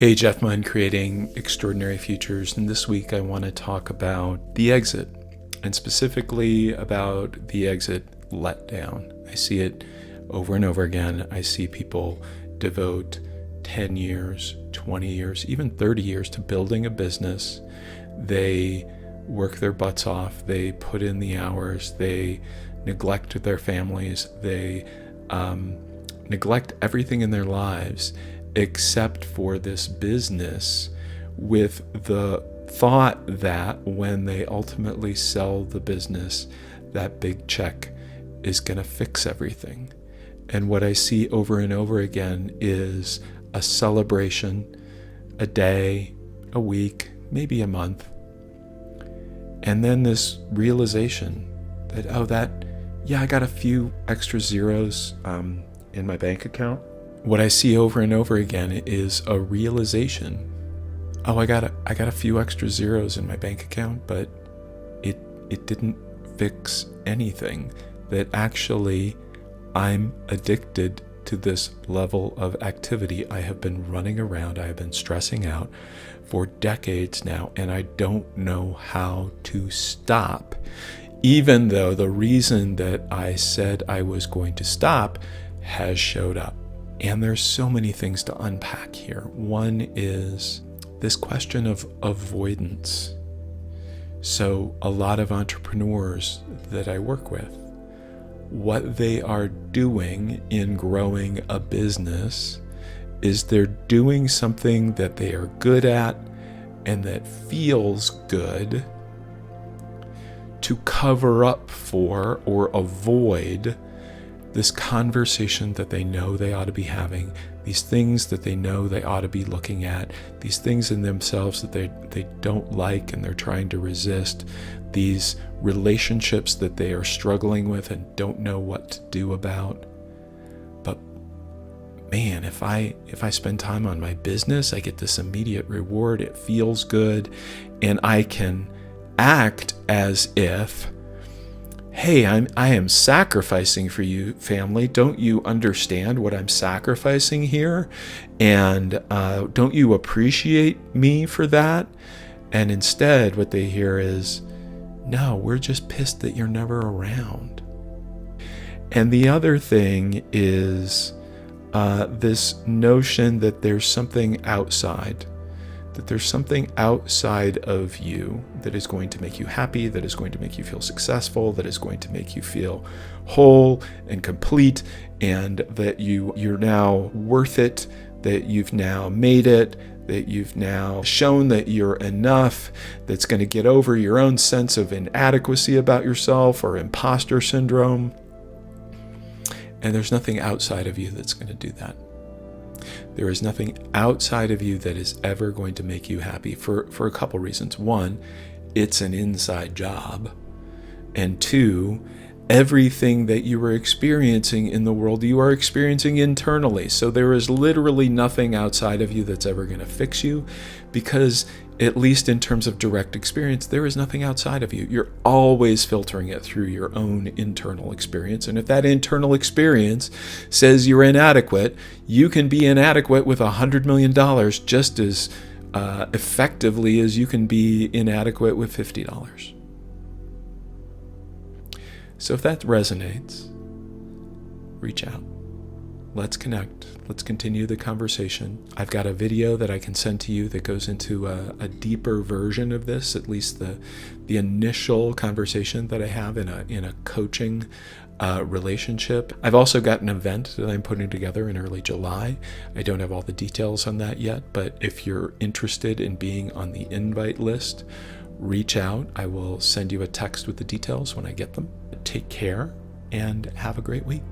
Hey, Jeff Munn, creating extraordinary futures. And this week I want to talk about the exit, and specifically about the exit letdown. I see it over and over again. I see people devote 10 years, 20 years, even 30 years to building a business. They work their butts off. They put in the hours. They neglect their families. They neglect everything in their lives except for this business, with the thought that when they ultimately sell the business, that big check is going to fix everything. And what I see over and over again is a celebration, a day, a week, maybe a month. And then this realization that, I got a few extra zeros in my bank account. What I see over and over again is a realization. I got a few extra zeros in my bank account, but it didn't fix anything. That actually I'm addicted to this level of activity. I have been running around, I have been stressing out for decades now, and I don't know how to stop, even though the reason that I said I was going to stop has showed up. And there's so many things to unpack here. One is this question of avoidance. So a lot of entrepreneurs that I work with, what they are doing in growing a business is they're doing something that they are good at and that feels good to cover up for or avoid this conversation that they know they ought to be having, these things that they know they ought to be looking at, these things in themselves that they don't like and they're trying to resist, these relationships that they are struggling with and don't know what to do about. But man, if I spend time on my business, I get this immediate reward, it feels good, and I can act as if, hey, I am sacrificing for you, family. Don't you understand what I'm sacrificing here? And don't you appreciate me for that? And instead, what they hear is, no, we're just pissed that you're never around. And the other thing is this notion that there's something outside. That there's something outside of you that is going to make you happy, that is going to make you feel successful, that is going to make you feel whole and complete, and that you're now worth it, that you've now made it, that you've now shown that you're enough, that's going to get over your own sense of inadequacy about yourself or imposter syndrome. And there's nothing outside of you that's going to do that. There is nothing outside of you that is ever going to make you happy for a couple reasons. One, it's an inside job. And two, everything that you are experiencing in the world, you are experiencing internally. So there is literally nothing outside of you that's ever going to fix you, because at least in terms of direct experience, there is nothing outside of you. You're always filtering it through your own internal experience. And if that internal experience says you're inadequate, you can be inadequate with $100 million just as effectively as you can be inadequate with $50. So if that resonates, reach out. Let's connect. Let's continue the conversation. I've got a video that I can send to you that goes into a deeper version of this, at least the initial conversation that I have in a coaching relationship. I've also got an event that I'm putting together in early July. I don't have all the details on that yet, but if you're interested in being on the invite list, reach out. I will send you a text with the details when I get them. Take care and have a great week.